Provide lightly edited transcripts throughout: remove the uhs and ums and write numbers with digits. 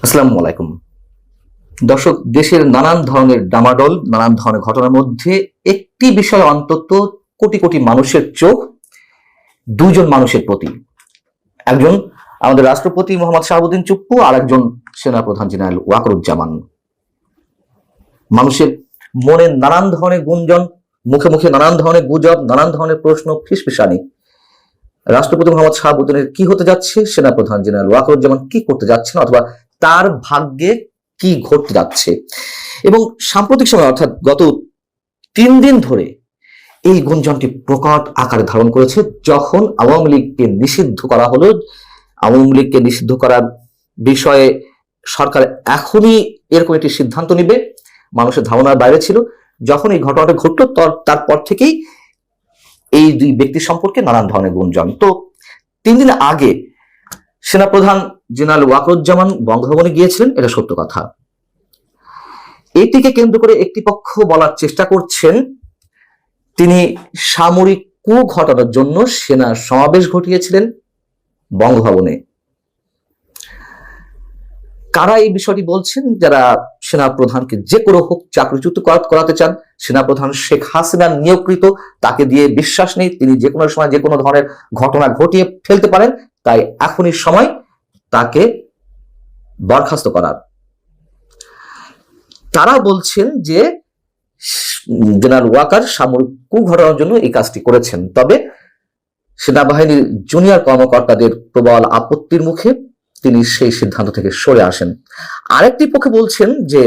আসসালামু আলাইকুম দর্শক, দেশের নানান ধরনের ডামাডোল, নানান ধরনের ঘটনার মধ্যে একটি বিষয় অন্তত কোটি কোটি মানুষের চোখ দুইজন মানুষের প্রতি। একজন আমাদের রাষ্ট্রপতি মোহাম্মদ শাহাবুদ্দিন চুপ্পু, আর একজন সেনাপ্রধান জেনারেল ওয়াকারুজ্জামান। মানুষের মনে নানান ধরনের গুঞ্জন, মুখে মুখে নানান ধরনের গুজব, নানান ধরনের প্রশ্ন, ফিসফিসানি। রাষ্ট্রপতি মোহাম্মদ শাহাবুদ্দিনের কি হতে যাচ্ছে, সেনাপ্রধান জেনারেল ওয়াকারুজ্জামান কি করতে যাচ্ছেন, অথবা তার ভাগ্যে কি ঘটতে যাচ্ছে। এবং সাম্প্রতিক সময় অর্থাৎ গত 3 দিন ধরে এই গুঞ্জনটি প্রকট আকারে ধারণ করেছে, যখন আওয়ামী লীগকে নিষিদ্ধ করা হলো। আওয়ামী লীগকে নিষিদ্ধ করার বিষয়ে সরকার এখনই এরকম একটি সিদ্ধান্ত নিবে, মানুষের ধারণার বাইরে ছিল। যখন এই ঘটনাটা ঘটলো তারপর থেকেই এই দুই ব্যক্তি সম্পর্কে নানান ধরনের গুঞ্জন। তো 3 দিন আগে সেনাপ্রধান জেনারেল ওয়াকারুজ্জামান বঙ্গভবনে গিয়েছিলেন, এটা সত্য কথা। এটিকে কেন্দ্র করে একটি পক্ষ বলার চেষ্টা করছেন তিনি সামরিক কূ ঘটানোর জন্য সেনা সমাবেশ ঘটিয়েছিলেন বঙ্গভবনে। কারা এই বিষয়টি বলছেন? যারা সেনাপ্রধানকে যে কোনো হোক চাকরিচ্যুত করাতে চান। সেনাপ্রধান শেখ হাসিনা নিয়োগকৃত, তাকে দিয়ে বিশ্বাস নেই তিনি যে কোনো সময় যে কোনো ধরনের ঘটনা ঘটিয়ে ফেলতে পারেন, তাই এখনই সময় তাকে বরখাস্ত করার। তারা বলছেন যে জেনারেল ওয়াকার সামরিক কূ ঘটানোর জন্য এই কাজটি করেছেন। তবে সেনাবাহিনীর জুনিয়র কর্মকর্তাদের প্রবল আপত্তির মুখে তিনি সেই সিদ্ধান্ত থেকে সরে আসেন। আরেকটি পক্ষে বলছেন যে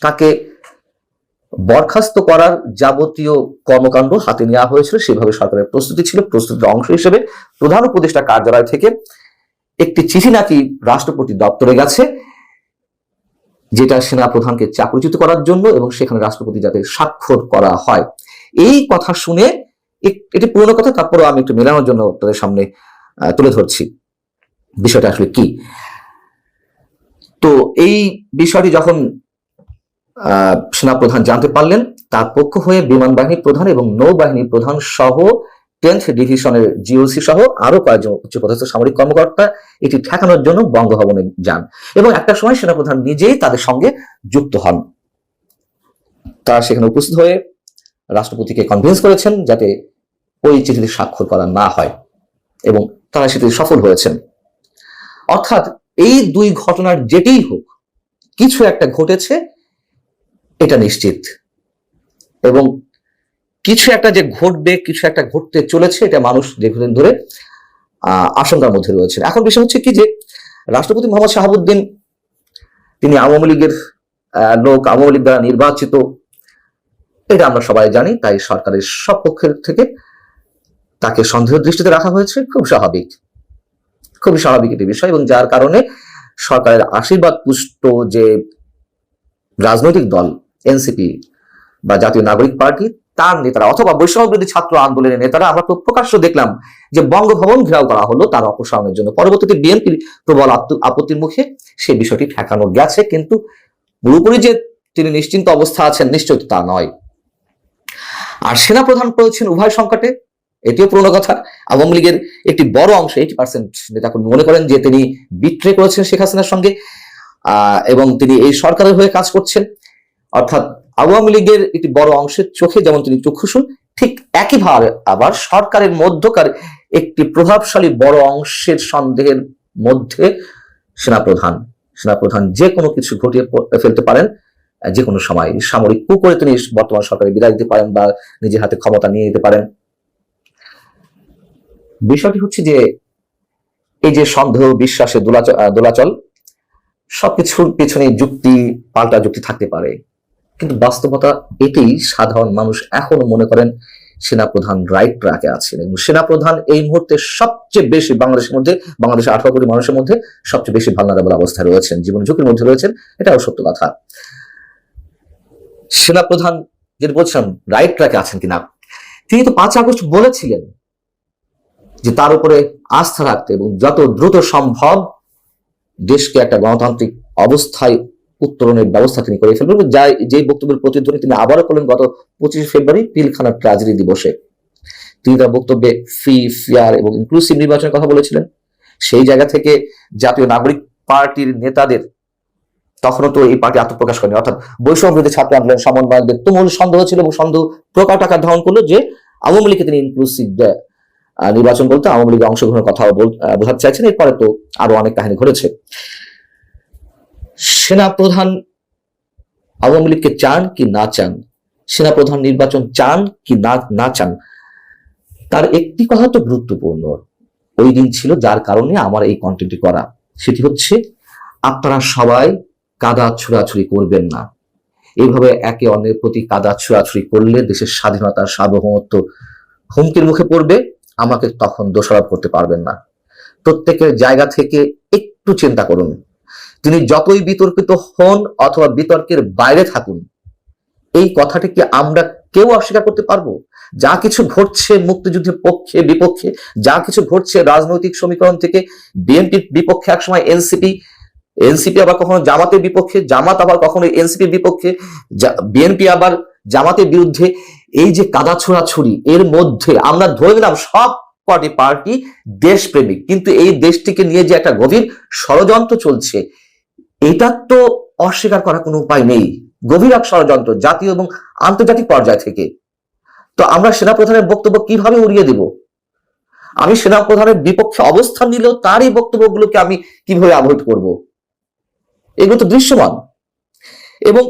তাকে বরখাস্ত করার যাবতীয় কর্মকাণ্ড হাতে নেওয়া হয়েছিল, সেভাবে সরকারের প্রস্তুতি ছিল। প্রস্তুতির অংশ হিসেবে প্রধান উপদেষ্টা কার্যালয় থেকে একটি চিঠি নাকি রাষ্ট্রপতি দপ্তরে গেছে, যেটা সেনাপ্রধানকে চাকরিচ্যুত করার জন্য, এবং সেখানে রাষ্ট্রপতি যাতে স্বাক্ষর করা হয়। এই কথা শুনে, এটি পুরনো কথা, তারপরেও আমি একটু মেলানোর জন্য তাদের সামনে তুলে ধরছি বিষয়টা আসলে কি। তো এই বিষয়টি যখন সেনাপ্রধান জানতে পারলেন, তার পক্ষ হয়ে বিমান বাহিনী প্রধান এবং নৌবাহিনী প্রধান সহ 10th ডিভিশনের জিওসি সহ আরো কয়েকজন উচ্চপদস্থ সামরিক কর্মকর্তা এটি ঠেকানোর জন্য বঙ্গভবনে যান, এবং একটা সময় সেনাপ্রধান নিজেই তাদের সঙ্গে যুক্ত হন। তারা সেখানে উপস্থিত হয়ে রাষ্ট্রপতিকে কনভিন্স করেছেন যাতে ওই চিঠিতে স্বাক্ষর করা না হয়, এবং তারা সেটি সফল হয়েছেন। অর্থাৎ এই দুই ঘটনার যেটিই হোক, কিছু একটা ঘটেছে, এটা নিশ্চিত। এবং কিছু একটা যে ঘটবে, কিছু একটা ঘটতে চলেছে, এটা মানুষ দীর্ঘদিন ধরে আশঙ্কার মধ্যে রয়েছে। এখন বিষয় হচ্ছে কি, যে রাষ্ট্রপতি মোহাম্মদ শাহাবুদ্দিন তিনি আওয়ামী লীগের লোক, আওয়ামী লীগ দ্বারা নির্বাচিত, এটা আমরা সবাই জানি। তাই সরকারের সব পক্ষের থেকে তাকে সন্দেহের দৃষ্টিতে রাখা হয়েছে। খুবই স্বাভাবিক একটি বিষয়, এবং যার কারণে সরকারের আশীর্বাদ পুষ্ট যে রাজনৈতিক দল এনসিপি বা জাতীয় নাগরিক পার্টি, তার নেতারা অথবা বৈষম্য বিরোধী ছাত্র আন্দোলনের নেতারা, আমরা তো প্রকাশ্য দেখলাম যে বঙ্গভবন ঘেরাও করা হলো তার অপসারণের জন্য। পরবর্তীতে বিএনপির প্রবল আপত্তির মুখে সেই বিষয়টি ঠেকানো গেছে, কিন্তু পুরোপুরি যে তিনি নিশ্চিন্ত অবস্থা আছেন, নিশ্চয় তা নয়। আর সেনাপ্রধান পড়েছেন উভয় সংকটে, এটিও পুরনো কথা। আওয়ামী লীগের একটি বড় অংশ, 80% নেতাকর্মী মনে করেন যে তিনি বিট্রে করেছেন শেখ হাসিনার সঙ্গে, এবং তিনি এই সরকারের হয়ে কাজ করছেন। অর্থাৎ আওয়ামী লীগের একটি বড় অংশের চোখে যেমন তিনি চক্ষুশূল, ঠিক একইভাবে আবার সরকারের মধ্যকার একটি প্রভাবশালী বড় অংশের সন্দেহের মধ্যে সেনাপ্রধান যে কোনো কিছু ঘটিয়ে ফেলতে পারেন যে কোনো সময়। সামরিক কূ করে তিনি বর্তমান সরকারে বিদায় দিতে পারেন বা নিজের হাতে ক্ষমতা নিয়ে নিতে পারেন। বিষয়টি হচ্ছে যে এই যে সন্দেহ, বিশ্বাসের দোলাচল, সবকিছুর পেছনে পাল্টা যুক্তি থাকতে পারে, কিন্তু বাস্তবতা এটাই, সাধারণ মানুষ এখনো মনে করেন সেনাপ্রধান রাইট ট্র্যাকে আছেন, এবং সেনাপ্রধান এই মুহূর্তে সবচেয়ে বেশি বাংলাদেশের 18 কোটি মানুষের মধ্যে সবচেয়ে বেশি ভালনারেবল অবস্থায় রয়েছেন, জীবন ঝুঁকির মধ্যে রয়েছেন। এটাও সত্য কথা। সেনাপ্রধান যেটা বলছেন রাইট ট্র্যাকে আছেন কিনা, তিনি তো 5 আগস্ট বলেছিলেন যে তার উপরে আস্থা রাখতে এবং যত দ্রুত সম্ভব দেশকে একটা গণতান্ত্রিক অবস্থায় উত্তরণের ব্যবস্থা তিনি করে ফেলবেন। যে বক্তব্যের প্রতিধ্বনি তিনি আবারও করলেন গত 25 ফেব্রুয়ারি পিলখানা ট্র্যাজেডি দিবসে। তিনি তার বক্তব্যে ফ্রি, ফেয়ার এবং ইনক্লুসিভ নির্বাচনের কথা বলেছিলেন। সেই জায়গা থেকে জাতীয় নাগরিক পার্টির নেতাদের, তখনও তো এই পার্টি আত্মপ্রকাশ করেনি, অর্থাৎ বৈষম্য বিরোধী ছাত্র আন্দোলন সমন্বয়কদের তুমুল সন্দেহ ছিল এবং সন্দেহ প্রকট আকার ধারণ করলো যে আওয়ামী লীগকে তিনি ইনক্লুসিভ নির্বাচন বলতে আওয়ামী লীগের অংশগ্রহণের কথা বোঝাতে চাইছেন। এরপরে তো আরো অনেক কাহিনী ঘটেছে। সেনাপ্রধান আওয়ামী লীগকে চান কি না চান, সেনাপ্রধান নির্বাচন চান কি না চান, তার একটি কথা তো গুরুত্বপূর্ণ ওই দিন ছিল, যার কারণে আমার এই কন্টেন্টটি করা। সেটি হচ্ছে, আপনারা সবাই কাদা ছুড়াছুড়ি করবেন না। এইভাবে একে অন্যের প্রতি কাদা ছুড়াছুড়ি করলে দেশের স্বাধীনতার সার্বভৌমত্ব হুমকির মুখে পড়বে। আমাকে তখন দোষারোপ করতে পারবেন না। প্রত্যেকের জায়গা থেকে একটু চিন্তা করুন। তিনি যতই বিতর্কিত হন অথবা বিতর্কের বাইরে থাকুন, এই কথাটি কি আমরা কেউ অস্বীকার করতে পারবো? যা কিছু ঘটছে মুক্তিযুদ্ধের পক্ষে বিপক্ষে, যা কিছু ঘটছে রাজনৈতিক সমীকরণ থেকে বিএনপির বিপক্ষে, একসময় এনসিপি আবার কখনো জামাতের বিপক্ষে, জামাত আবার কখনো এনসিপির বিপক্ষে, বিএনপি আবার জামাতের বিরুদ্ধে, এই যে কাদা ছোড়াছুড়ি, এর মধ্যে আমরা ধরে নিলাম সব কটি পার্টি দেশপ্রেমিক, কিন্তু এই দেশটিকে নিয়ে যে একটা গভীর ষড়যন্ত্র চলছে, এটা তো অস্বীকার করার কোনো উপায় নেই। গভীর এক ষড়যন্ত্র জাতীয় এবং আন্তর্জাতিক পর্যায় থেকে। তো আমরা সেনাপ্রধানের বক্তব্য কিভাবে উড়িয়ে দেব? আমি সেনাপ্রধানের বিপক্ষে অবস্থান নিলেও তার এই বক্তব্যগুলোকে আমি কিভাবে অ্যাভয়েড করব? এগুলো তো দৃশ্যমান। এবং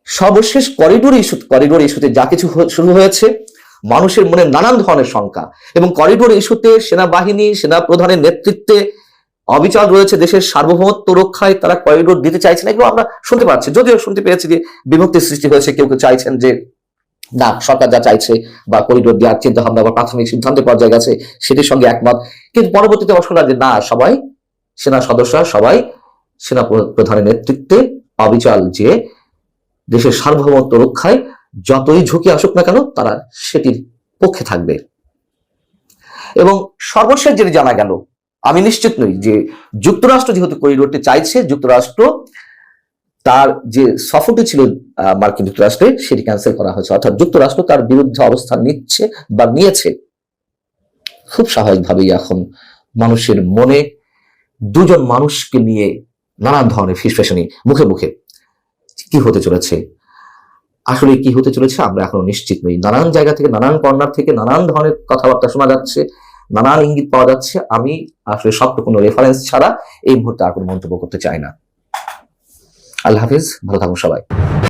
সর্বশেষ করিডোর ইস্যুতে যা কিছু শুরু হয়েছে, মানুষের মনে নানান ধরনের শঙ্কা, এবং করিডোর ইস্যুতে সেনাবাহিনী সেনাপ্রধানের নেতৃত্বে অবিচল রয়েছে দেশের সার্বভৌমত্ব রক্ষায়, তারা করিডোর দিতে চাইছেন, এগুলো আমরা শুনতে পাচ্ছি। যদিও শুনতে পেয়েছি যে বিভক্তির সৃষ্টি হয়েছে, কেউ কেউ চাইছেন যে না, সরকার যা চাইছে বা করিডোর দেওয়ার চিন্তা ভাবনা বা প্রাথমিক সিদ্ধান্তের পর্যায়ে গেছে, সেটির সঙ্গে একমত। কিন্তু পরবর্তীতে শুনলাম যে না, সবাই সেনা সদস্যরা সবাই সেনা প্রধানের নেতৃত্বে অবিচল যে দেশের সার্বভৌমত্ব রক্ষায় যতই ঝুঁকি আসুক না কেন তারা সেটির পক্ষে থাকবে। এবং সর্বশেষ যেটি জানা গেল, আমি নিশ্চিত নই যে যুক্তরাষ্ট্র যেহেতু করিডোরটি চাইছে, যুক্তরাষ্ট্র তার যে সফরটি ছিল মার্কিন যুক্তরাষ্ট্রে সেটি ক্যান্সেল করা হয়েছে, অর্থাৎ যুক্তরাষ্ট্র তার বিরুদ্ধে অবস্থান নিচ্ছে বা নিয়েছে। খুব স্বাভাবিকভাবেই এখন মানুষের মনে দুজন মানুষকে নিয়ে নানান ধরনের ফিসফেশনি মুখে মুখে। কি হতে চলেছে, আসলে কি হতে চলেছে আমরা এখনো নিশ্চিত নই। নানান জায়গা থেকে, নানান কর্নার থেকে নানান ধরনের কথাবার্তা শোনা যাচ্ছে, নানান ইঙ্গিত পাওয়া যাচ্ছে। আমি আসলে সবটা কোনো রেফারেন্স ছাড়া এই মুহূর্তে আর কোনো মন্তব্য করতে চাই না। আল্লাহ হাফিজ, ভালো থাকুন সবাই।